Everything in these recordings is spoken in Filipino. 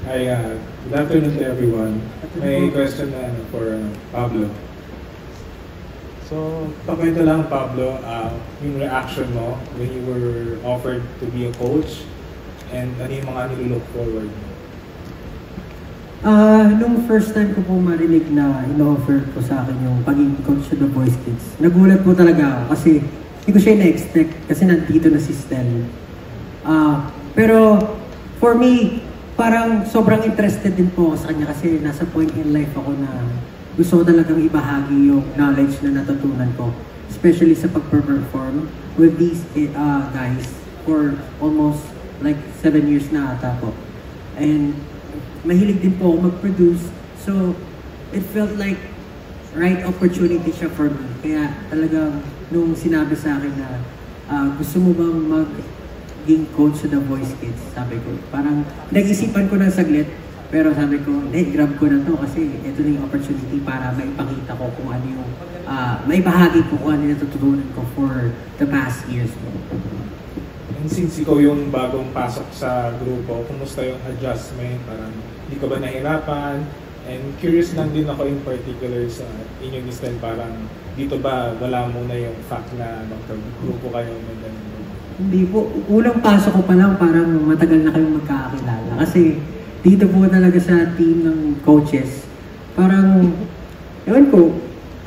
Hi, good afternoon to everyone. May question na for Pablo. So, pakwento lang Pablo, yung reaction mo when you were offered to be a coach and ano yung mga nililook forward mo? Nung first time ko po marinig na in-offer ko sa akin yung pagiging coach sa The Voice Kids, nagulat po talaga ako kasi hindi ko siya na-expect kasi nandito na si Stel. Pero for me, parang sobrang interested din po ako sa kanya kasi nasa point in life ako na gusto ko talagang ibahagi yung knowledge na natutunan ko, especially sa pag-perform with these guys for almost like 7 years na ata po. And mahilig din po ako mag-produce, so it felt like right opportunity siya for me. Kaya talagang nung sinabi sa akin na gusto mo bang maging coach sa The Voice Kids, sabi ko, parang nag-isipan ko ng saglit, pero sabi ko, grab ko na to kasi ito na yung opportunity para maipakita ko kung ano yung, maibahagi ko kung ano yung natutunan ko for the past years. And since ikaw yung bagong pasok sa grupo, kumusta yung adjustment? Parang hindi ka ba nahirapan? And curious lang din ako in particular sa inyo ni Stel, parang dito ba wala muna yung fact na magka-grupo kayo? Hindi po. Unang pasok ko pa lang, parang matagal na kayong magkakakilala. Kasi dito po talaga sa team ng coaches, parang, ewan ko,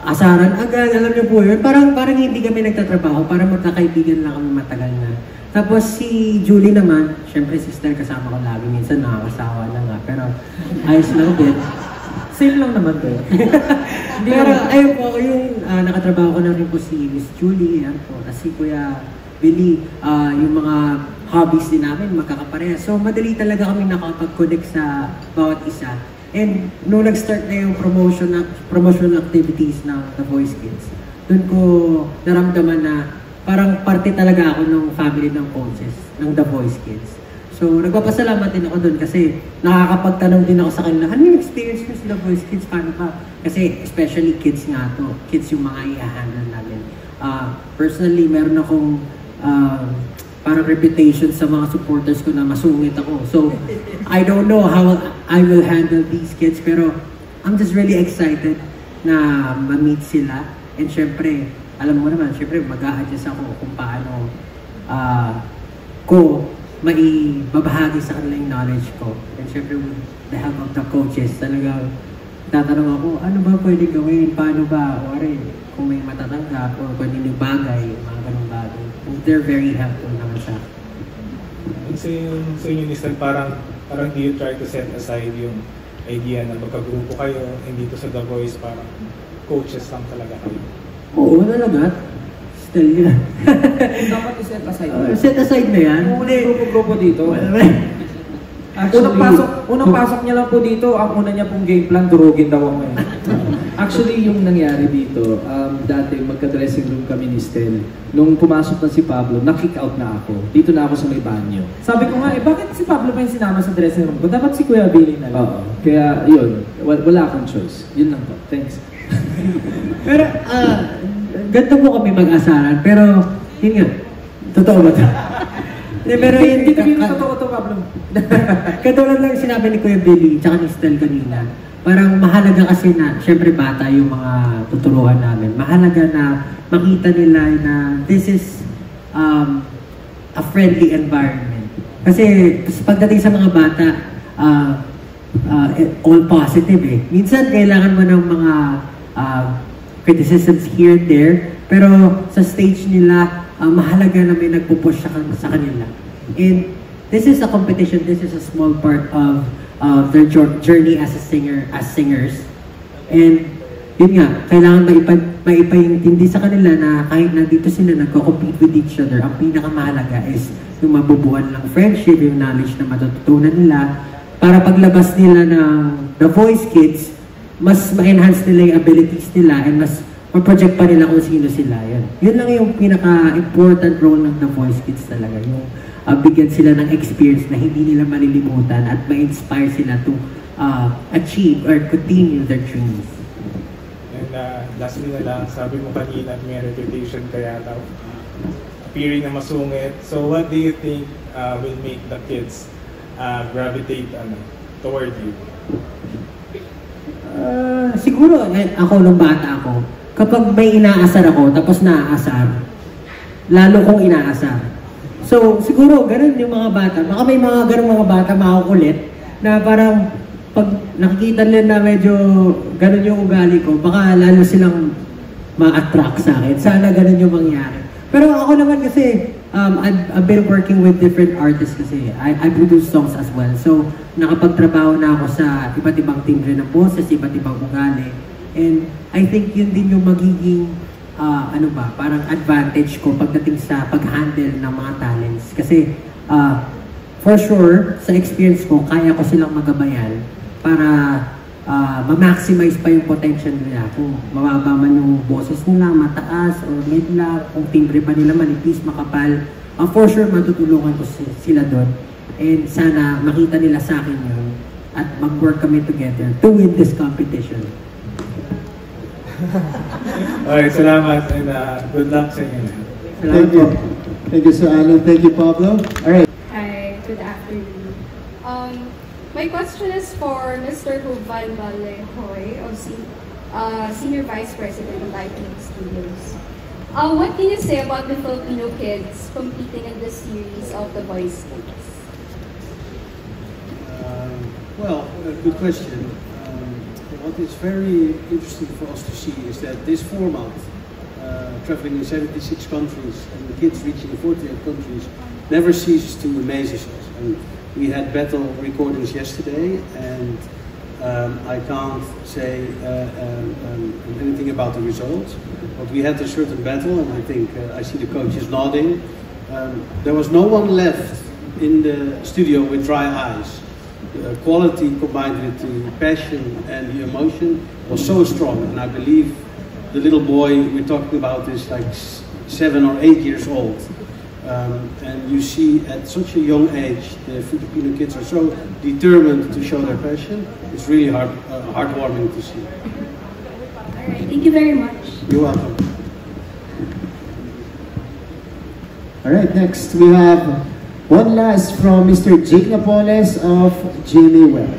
asaran agad, alam niyo po yun. Parang hindi kami nagtatrabaho, parang magkakaibigan lang kami matagal na. Tapos si Julie naman, syempre sister kasama ko lagi, minsan nakakasawa na nga, pero ayos lang din. Same lang naman to. Pero ayun po, yung nakatrabaho ko na rin po si Miss Julie, yan po, si Kuya Billy, yung mga hobbies din namin magkakapareha. So madali talaga kami nakapag-connect sa bawat isa. And nung nag-start na yung promotional activities ng The Voice Kids, doon ko naramdaman na parang parte talaga ako ng family ng coaches, ng The Voice Kids. So, nagpapasalamat din ako doon kasi nakakapagtanong din ako sa kanila, ano yung experience nyo sa The Voice Kids? Paano ba? Kasi especially kids nga to. Kids yung mga i-handle namin. Personally, meron akong parang reputation sa mga supporters ko na masungit ako. So, I don't know how I will handle these kids, pero I'm just really excited na ma-meet sila. And syempre, alam mo naman, syempre mag-a-adjust ako kung paano ko maibabahagi sa kanila yung knowledge ko. And syempre with the help of the coaches, talagang tatanong ako, ano ba pwede gawin? Paano ba? O kung may matatanggap o kung ano yung bagay, mga ganung bagay. They're very helpful naman sa akin. Sa inyo ni Stel, parang do you try to set aside yung idea na magkagrupo kayo, and dito sa The Voice, parang coaches lang talaga kayo? Oo, talaga. Still yun. Dapat i-set aside. Set aside na yan. Muna grupo dito. Unang pasok niya lang po dito, ang una niya pong game plan, durugin daw ako ngayon. Actually, yung nangyari dito, dati magka-dressing room kami ni Stel. Nung pumasok na si Pablo, na-kick out na ako. Dito na ako sa may banyo. Sabi ko nga, bakit si Pablo pa yung sinama sa dressing room ko? Dapat si Kuya Billy na lang. Oo. Kaya, yun. Wala akong choice. Yun lang po. Thanks. Pero, ganito po kami mag-asaran. Pero, yun nga, totoo ba ito? Pero yun, Hindi ko totoo to, Pablo. Katulad lang sinabi ni Kuya Billy, tsaka ni Stel kanina, parang mahalaga kasi na, syempre bata yung mga tuturuan namin. Mahalaga na makita nila na this is a friendly environment. Kasi pagdating sa mga bata, all positive eh. Minsan kailangan mo ng mga criticisms here and there, pero sa stage nila, mahalaga na may nagpupush sa kanila. And this is a competition, this is a small part of their journey as singers. And yun nga, kailangan maipaintindi sa kanila na kahit nandito sila nagko-compete with each other, ang pinakamahalaga is yung mabubuan ng friendship, yung knowledge na matututunan nila, para paglabas nila ng The Voice Kids, mas ma-enhance nila yung abilities nila and mas ma-project pa nila kung sino sila. Yun lang yung pinaka-important role ng The Voice Kids talaga. Yung bigyan sila ng experience na hindi nila malilimutan at ma-inspire sila to achieve or continue their dreams. And lastly na lang, sabi mo kanina may reputation kaya daw appearing na masungit. So what do you think will make the kids gravitate toward you? Siguro, ako nung bata ako, kapag may inaasar ako, tapos naaasar, lalo kong inaasar. So, siguro, ganun yung mga bata. Baka may mga ganun mga bata makukulit na parang pag nakikita nila na medyo ganun yung ugali ko, baka lalo silang ma-attract sa akin. Sana ganun yung mangyari. Pero ako naman kasi, I've been working with different artists kasi. I produce songs as well. So, nakapagtrabaho na ako sa iba't ibang timbre ng boses, iba't ibang ugali. And I think yun din yung magiging, parang advantage ko pagdating sa pag-handle ng mga talents. Kasi, for sure, sa experience ko, kaya ko silang magabayan para ma-maximize pa yung potential nila. Kung mababa man yung boses nila, mataas, or mid lang, kung timbre pa nila manipis, makapal, for sure, matutulungan ko sila doon. And sana makita nila sa akin yun at mag-work kami together to win this competition. Okay, salamat and good luck sa inyo. Thank you. Thank you, Sir Alan. Thank you, Pablo. All right. Hi, good afternoon. My question is for Mr. Juvan Vallejoy of Senior Vice President of Lightning Studios. What can you say about the Filipino kids competing in this series of The Voice Kids? Good question. What is very interesting for us to see is that this format, traveling in 76 countries and the kids reaching 48 countries, never ceases to amaze us. And we had battle recordings yesterday, and I can't say anything about the results, but we had a certain battle, and I think I see the coaches nodding. There was no one left in the studio with dry eyes. The quality combined with the passion and the emotion was so strong, and I believe the little boy we're talking about is like 7 or 8 years old. And you see at such a young age, the Filipino kids are so determined to show their passion. It's really heartwarming to see. All right, thank you very much. You're welcome. All right, next we have one last from Mr. Jake Napoles of Jimmy Webb.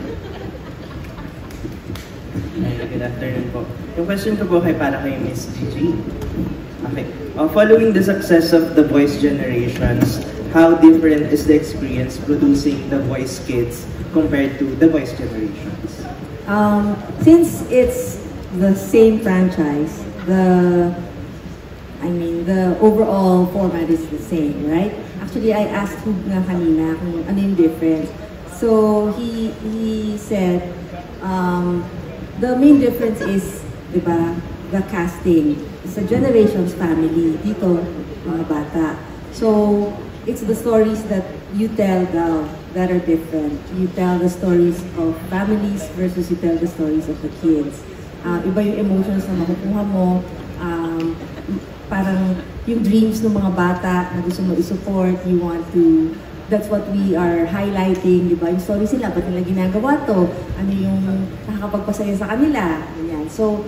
Good afternoon po. Yung question ko po para kay Miss Gigi. Okay. Following the success of The Voice Generations, how different is the experience producing The Voice Kids compared to The Voice Generations? Since it's the same franchise, the overall format is the same, right? Actually, I asked Hug nga kanina kung ano yung difference. So, he said, the main difference is, diba, the casting. It's a Generations family, dito, mga bata. So, it's the stories that you tell that are different. You tell the stories of families versus you tell the stories of the kids. Iba yung emotions na makukuha mo, parang yung dreams ng mga bata na gusto mo i-support, you want to, that's what we are highlighting, di ba? Yung stories nila, ba't nila ginagawa to? Ano yung nakakapagpasaya sa kanila? Ganyan. So,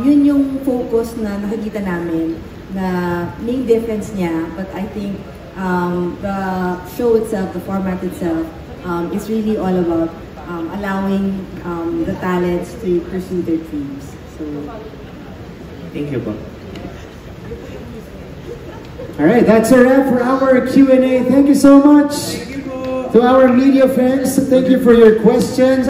yun yung focus na nakikita namin na main difference niya, but I think the show itself, the format itself, is really all about allowing the talents to pursue their dreams. So, thank you po. All right, that's a wrap for our Q&A. Thank you so much to our media friends. Thank you for your questions.